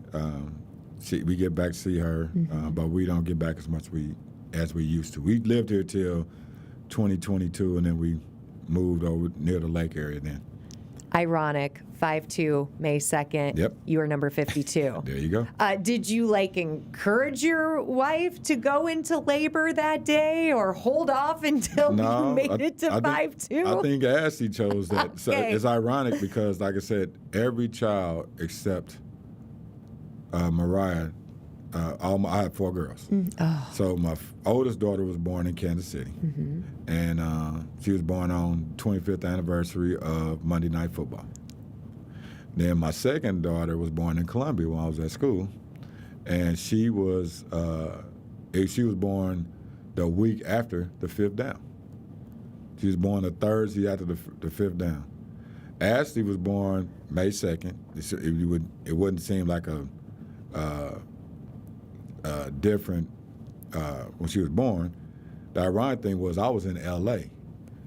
we get back to see her, but we don't get back as much as we used to. We lived here till 2022, and then we moved over near the lake area then. Ironic, 5/2, May 2nd. Yep. You are number 52. There you go. Did you encourage your wife to go into labor that day, or hold off until you made it to 5/2? I think Ashley chose that. Okay. So it's ironic because, like I said, every child except Mariah, I had 4 girls. So my oldest daughter was born in Kansas City, and she was born on 25th anniversary of Monday Night Football. Then my second daughter was born in Columbia when I was at school, and she was born the week after the 5th down. She was born the Thursday after the 5th down. Ashley was born May 2nd. It wouldn't seem like a different when she was born. The ironic thing was I was in L.A.,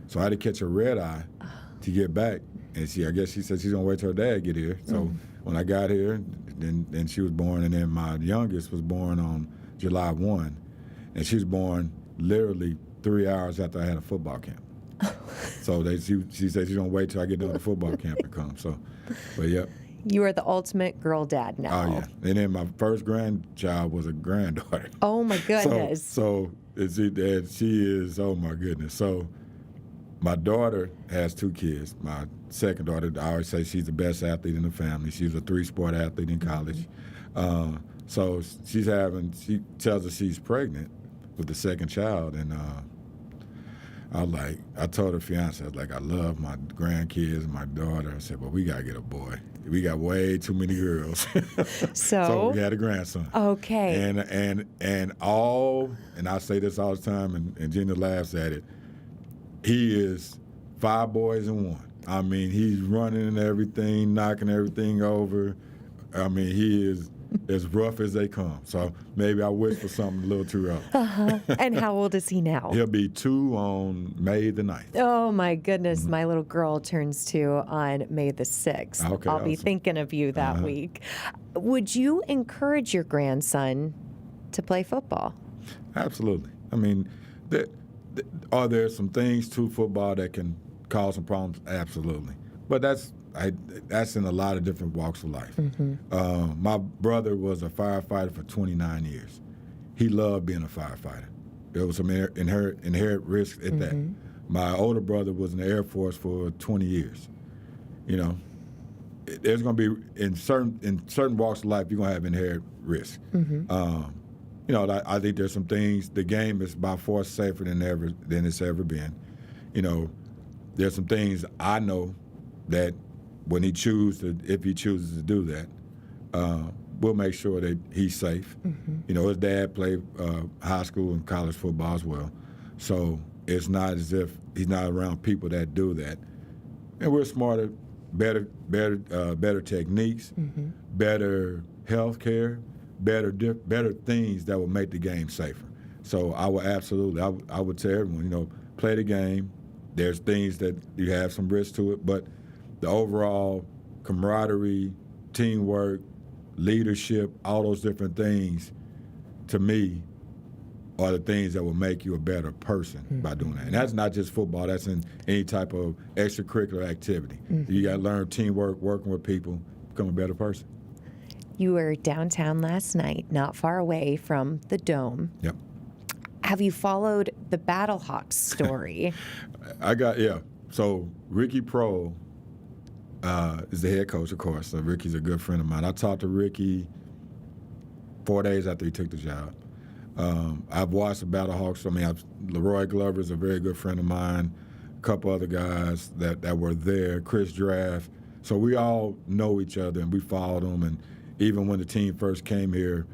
so I had to catch a red eye to get back. And I guess she said she's going to wait till her dad get here. So when I got here, then she was born, and then my youngest was born on July 1. And she was born literally 3 hours after I had a football camp. So she said she's going to wait till I get done with the football camp to come. So, but yep. You are the ultimate girl dad now. Oh, yeah. And then my first grandchild was a granddaughter. Oh, my goodness. So she is, oh, my goodness. So my daughter has 2 kids. My second daughter, I always say she's the best athlete in the family. She was a 3-sport athlete in college. So she tells us she's pregnant with the second child. And I told her fiance, I was like, I love my grandkids and my daughter. I said, well, we got to get a boy. We got way too many girls. So we had a grandson. Okay. And I say this all the time, and Gina laughs at it. He is 5 boys in 1. I mean, he's running and everything, knocking everything over. I mean, he is as rough as they come. So maybe I wish for something a little too early. And how old is he now? He'll be 2 on May the 9th. Oh, my goodness. My little girl turns 2 on May the 6th. Okay, I'll be awesome. thinking of you that week. Would you encourage your grandson to play football? Absolutely. I mean, are there some things to football that can cause some problems? Absolutely. But that's in a lot of different walks of life. My brother was a firefighter for 29 years. He loved being a firefighter. There was some inherent risk at that. My older brother was in the Air Force for 20 years. You know, there's going to be in certain walks of life you're going to have inherent risk. You know, I think there's some things. The game is by far safer than it's ever been. You know, there's some things I know that when if he chooses to do that, we'll make sure that he's safe. You know, his dad played high school and college football as well, so it's not as if he's not around people that do that. And we're smarter, better techniques, better health care, better things that will make the game safer. So I would tell everyone, you know, play the game. There's things that you have some risk to it, but the overall camaraderie, teamwork, leadership, all those different things, to me, are the things that will make you a better person by doing that. And that's not just football. That's in any type of extracurricular activity. You got to learn teamwork, working with people, become a better person. You were downtown last night, not far away from the Dome. Yep. Have you followed the Battlehawks story? So Ricky Proehl is the head coach, of course. So Ricky's a good friend of mine. I talked to Ricky 4 days after he took the job. I've watched the Battlehawks. I mean, Leroy Glover is a very good friend of mine. A couple other guys that were there, Chris Draft. So we all know each other, and we followed them. And even when the team first came here,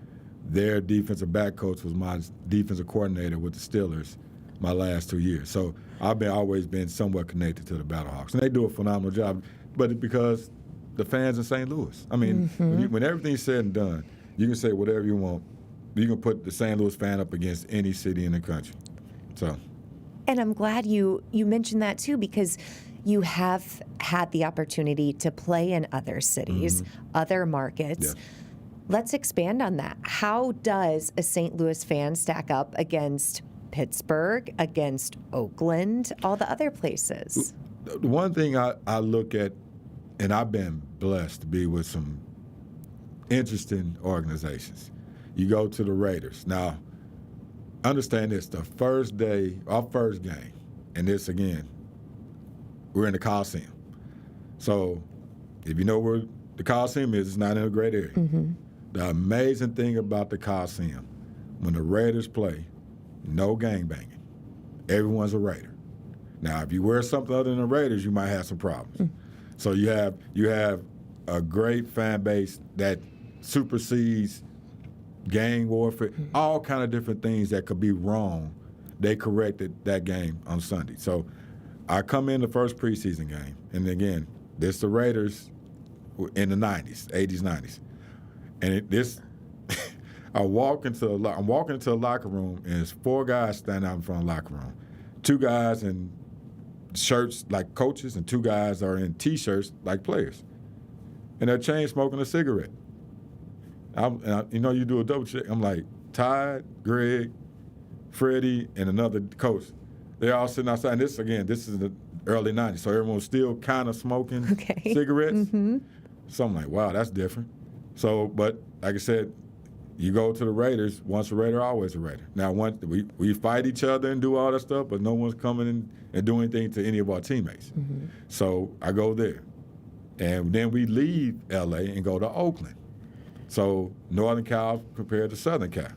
their defensive back coach was my defensive coordinator with the Steelers my last 2 years. So I've always been somewhat connected to the Battlehawks. And they do a phenomenal job, but it's because the fans in St. Louis. I mean, when everything's said and done, you can say whatever you want. You can put the St. Louis fan up against any city in the country. So. And I'm glad you mentioned that too, because you have had the opportunity to play in other cities, other markets. Yes. Let's expand on that. How does a St. Louis fan stack up against Pittsburgh, against Oakland, all the other places? The one thing I look at, and I've been blessed to be with some interesting organizations. You go to the Raiders. Now, understand this, the first day, our first game, and this again, we're in the Coliseum. So if you know where the Coliseum is, it's not in a great area. The amazing thing about the Coliseum, when the Raiders play, no gangbanging. Everyone's a Raider. Now, if you wear something other than the Raiders, you might have some problems. So you have a great fan base that supersedes gang warfare, all kind of different things that could be wrong. They corrected that game on Sunday. So I come in the first preseason game, and again, this the Raiders in the 90s, 80s, 90s. And I'm walking into the locker room, and there's 4 guys standing out in front of the locker room. 2 guys in shirts like coaches, and 2 guys are in T-shirts like players. And they're chain smoking a cigarette. You do a double check. I'm like, Todd, Greg, Freddie, and another coach. They're all sitting outside. And this is the early 90s, so everyone was still kind of smoking cigarettes. Mm-hmm. So I'm like, wow, that's different. So, but like I said, you go to the Raiders, once a Raider, always a Raider. Now, once we fight each other and do all that stuff, but no one's coming in and doing anything to any of our teammates. Mm-hmm. So I go there. And then we leave L.A. and go to Oakland. So Northern Cal compared to Southern Cal.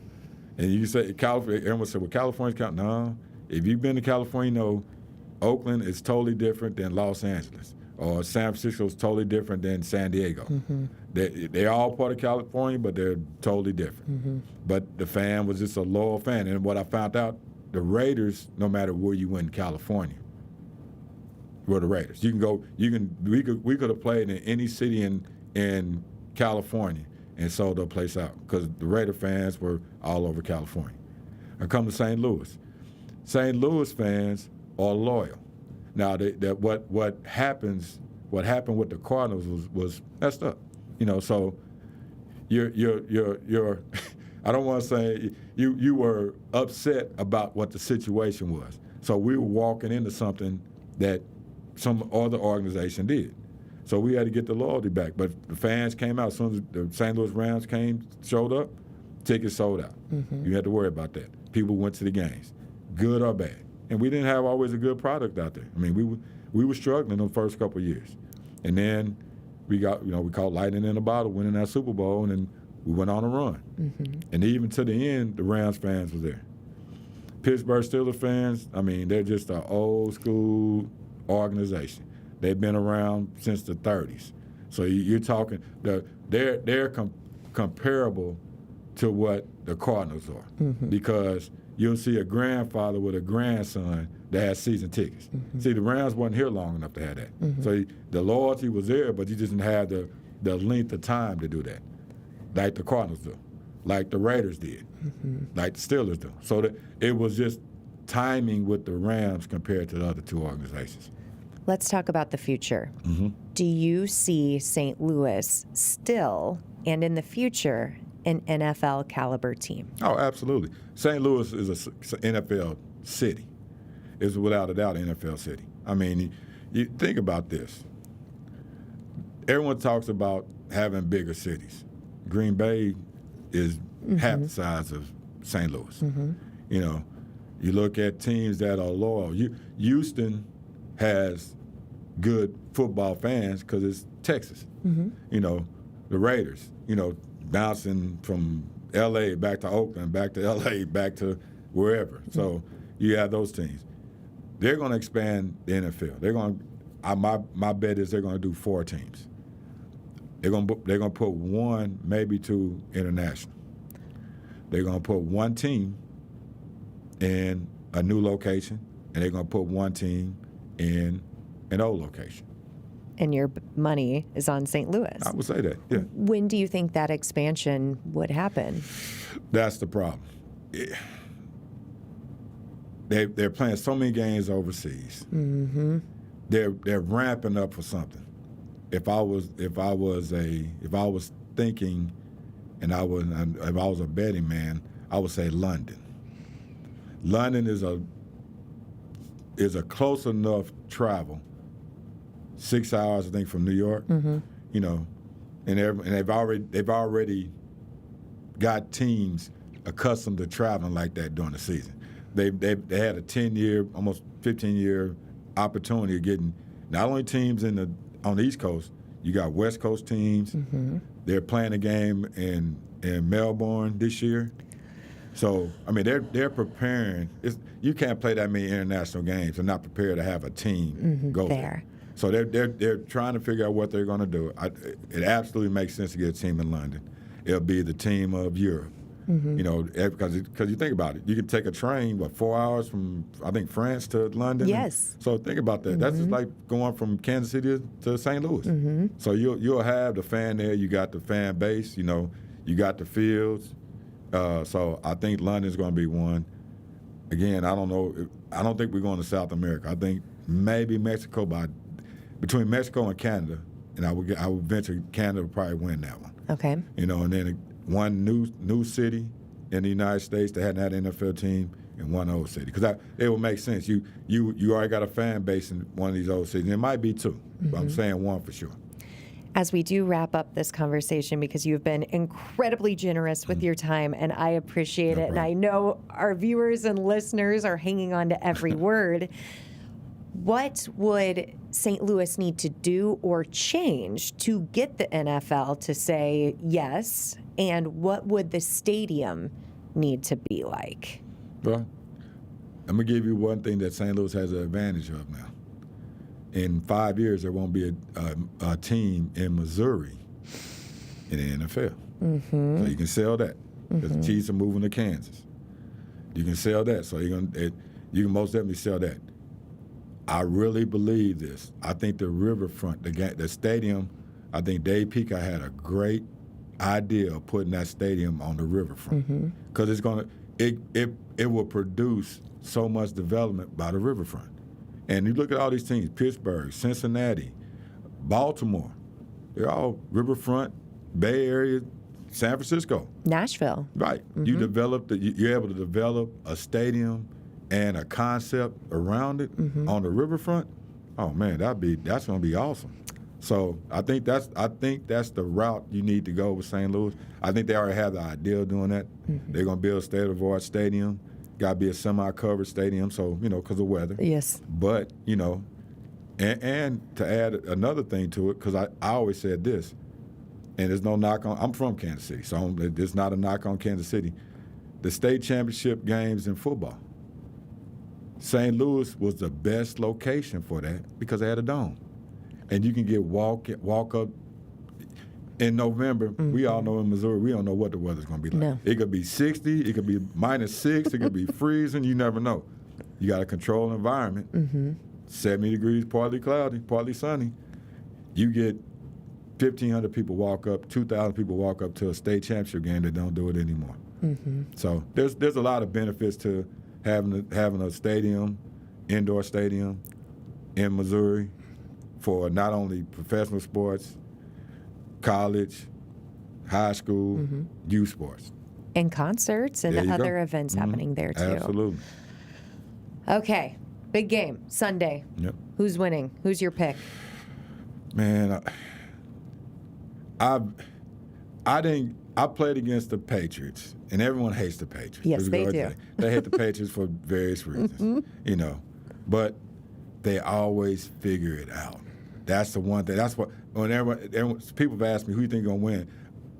And you say California, everyone said, well, California's Cal. No, if you've been to California, you know Oakland is totally different than Los Angeles. Or San Francisco is totally different than San Diego. Mm-hmm. They're all part of California, but they're totally different. Mm-hmm. But the fan was just a loyal fan. And what I found out, the Raiders, no matter where you went in California, were the Raiders. We could have played in any city in California and sold the place out because the Raider fans were all over California. I come to St. Louis. St. Louis fans are loyal. Now, what happened with the Cardinals was messed up. So you're I don't want to say you were upset about what the situation was. So we were walking into something that some other organization did. So we had to get the loyalty back. But the fans came out. As soon as the St. Louis Rams showed up, tickets sold out. Mm-hmm. You had to worry about that. People went to the games, good or bad. And we didn't have always a good product out there. I mean, we were struggling the first couple of years. And then we caught lightning in a bottle, winning that Super Bowl, and then we went on a run. Mm-hmm. And even to the end, the Rams fans were there. Pittsburgh Steelers fans, I mean, they're just an old school organization. They've been around since the 30s. So you're talking, they're comparable to what the Cardinals are. Mm-hmm. Because you'll see a grandfather with a grandson that has season tickets. Mm-hmm. See, the Rams wasn't here long enough to have that. Mm-hmm. So the loyalty was there, but you just didn't have the length of time to do that, like the Cardinals do, like the Raiders did, mm-hmm. like the Steelers do. So it was just timing with the Rams compared to the other 2 organizations. Let's talk about the future. Mm-hmm. Do you see St. Louis still, and in the future, an NFL caliber team? Oh, absolutely. St. Louis is an NFL city. It's without a doubt an NFL city. I mean, you think about this. Everyone talks about having bigger cities. Green Bay is mm-hmm. half the size of St. Louis. Mm-hmm. You look at teams that are loyal. Houston has good football fans because it's Texas. Mm-hmm. The Raiders, bouncing from L.A. back to Oakland, back to L.A., back to wherever. Mm-hmm. So you have those teams. They're going to expand the NFL. My bet is they're going to do 4 teams. They're going to put 1, maybe 2 international. They're going to put 1 team in a new location, and they're going to put 1 team in an old location. And your money is on St. Louis. I would say that, yeah. When do you think that expansion would happen? That's the problem. They're playing so many games overseas. Mm-hmm. They're ramping up for something. If I was thinking, and if I was a betting man, I would say London. London is a close enough travel. 6 hours, I think, from New York. Mm-hmm. And they've already got teams accustomed to traveling like that during the season. They had a 10-year, almost 15-year opportunity of getting not only teams on the East Coast. You got West Coast teams. Mm-hmm. They're playing a game in Melbourne this year. So I mean, they're preparing. You can't play that many international games and not prepare to have a team mm-hmm. go there. So they're trying to figure out what they're going to do. It absolutely makes sense to get a team in London. It'll be the team of Europe. You know, because you think about it, you can take a train, 4 hours from, I think, France to London. Yes. So think about that. That's just like going from Kansas City to St. Louis. So you'll have the fan there. You got the fan base. You know, you got the fields. So I think London's going to be one. Again, I don't know. I don't think we're going to South America. I think maybe Mexico, between Mexico and Canada, and I would venture Canada will probably win that one. Okay. You know, and then one new city in the United States that hadn't had an NFL team, and one old city, because it would make sense. You already got a fan base in one of these old cities. It might be two, but I'm saying one for sure. As we do wrap up this conversation, because you've been incredibly generous with your time, and I appreciate it, and I know our viewers and listeners are hanging on to every word. What would St. Louis need to do or change to get the NFL to say yes? And what would the stadium need to be like? Well, I'm going to give you one thing that St. Louis has an advantage of now. In 5 years, there won't be a team in Missouri in the NFL. So you can sell that because the Chiefs are moving to Kansas. You can sell that, so you can most definitely sell that. I really believe this. I think the riverfront, the stadium, I think Dave Peacock had a great idea of putting that stadium on the riverfront because it will produce so much development by the riverfront. And you look at all these teams: Pittsburgh, Cincinnati, Baltimore. They're all riverfront, Bay Area, San Francisco, Nashville. Right. You're able to develop a stadium and a concept around it on the riverfront. Oh man, that's going to be awesome. So I think that's the route you need to go with St. Louis. I think they already have the idea of doing that. They're going to build a state-of-the-art stadium. Got to be a semi-covered stadium, so because of weather. Yes. But and to add another thing to it, because I always said this, and there's no knock on. I'm from Kansas City, so there's not a knock on Kansas City. The state championship games in football, St. Louis was the best location for that because they had a dome. And you can get walk up in November. We all know in Missouri, we don't know what the weather's going to be like. No. It could be 60, it could be -6, it could be freezing. You never know. You got a controlled environment. 70 degrees, partly cloudy, partly sunny. You get 1,500 people walk up, 2,000 people walk up to a state championship game that don't do it anymore. So there's a lot of benefits to having a stadium, indoor stadium in Missouri for not only professional sports, college, high school, youth sports. And concerts and other events happening there, too. Absolutely. Okay, big game, Sunday. Yep. Who's winning? Who's your pick? Man, I played against the Patriots, and everyone hates the Patriots. Yes, they do. They hate the Patriots for various reasons, but they always figure it out. That's the one thing. That's what whenever people have asked me who you think is going to win,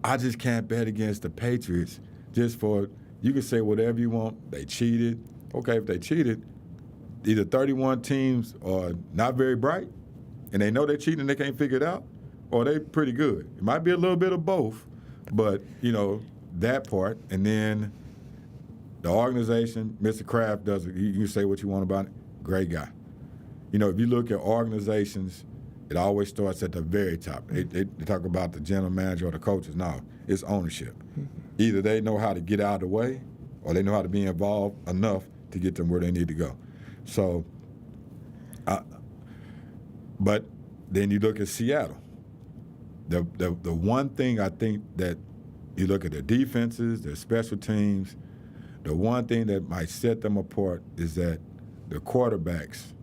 I just can't bet against the Patriots just for, you can say whatever you want. They cheated. Okay, if they cheated, either 31 teams are not very bright, and they know they're cheating and they can't figure it out, or they're pretty good. It might be a little bit of both, but, that part. And then the organization, Mr. Kraft does it. You can say what you want about it. Great guy. If you look at organizations, it always starts at the very top. They talk about the general manager or the coaches. No, it's ownership. Either they know how to get out of the way or they know how to be involved enough to get them where they need to go. So, but then you look at Seattle. The one thing I think that you look at their defenses, their special teams, the one thing that might set them apart is that the quarterbacks,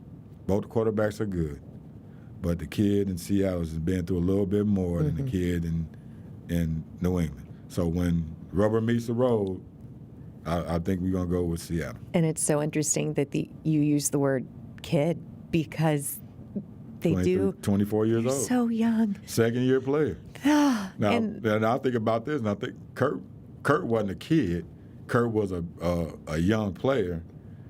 both quarterbacks are good, but the kid in Seattle has been through a little bit more than the kid in New England. So when rubber meets the road, I think we're going to go with Seattle. And it's so interesting that you use the word kid because they 24 years old. So young. Second-year player. Now I think about this, and I think Kurt wasn't a kid. Kurt was a young player.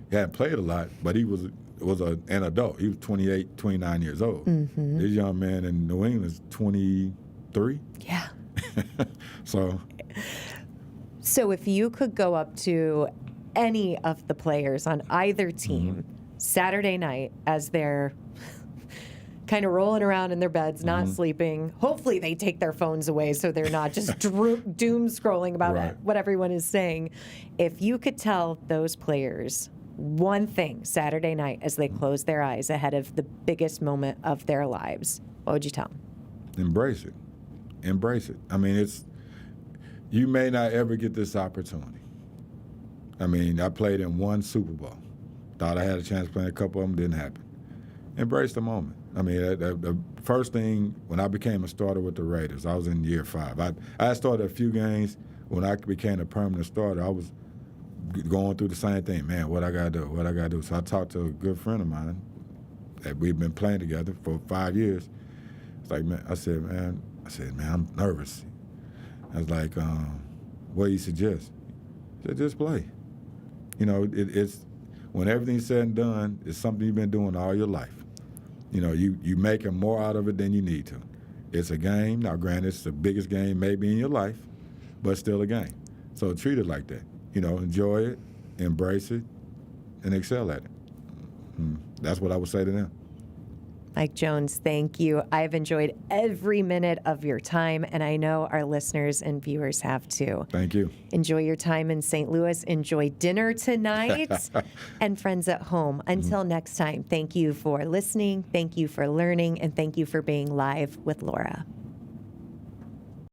He hadn't played a lot, but he was an adult. He was 28, 29 years old. This young man in New England is 23. Yeah. So So if you could go up to any of the players on either team Saturday night as they're kind of rolling around in their beds, not sleeping, hopefully they take their phones away so they're not just doom scrolling about what everyone is saying. If you could tell those players one thing Saturday night as they close their eyes ahead of the biggest moment of their lives, what would you tell them? Embrace it. Embrace it. I mean, you may not ever get this opportunity. I mean, I played in one Super Bowl. Thought I had a chance playing a couple of them, didn't happen. Embrace the moment. I mean, the first thing, when I became a starter with the Raiders, I was in year 5. I started a few games. When I became a permanent starter, I was going through the same thing. Man, what I got to do? So I talked to a good friend of mine that we've been playing together for 5 years. It's like, man, I said, man, I'm nervous. I was like, what do you suggest? He said, just play. You know, it's when everything's said and done, it's something you've been doing all your life. You know, you making more out of it than you need to. It's a game. Now, granted, it's the biggest game maybe in your life, but still a game. So treat it like that. You know, enjoy it, embrace it, and excel at it. That's what I would say to them. Mike Jones, thank you. I've enjoyed every minute of your time, and I know our listeners and viewers have too. Thank you. Enjoy your time in St. Louis. Enjoy dinner tonight and friends at home. Until next time, thank you for listening, thank you for learning, and thank you for being live with Laura.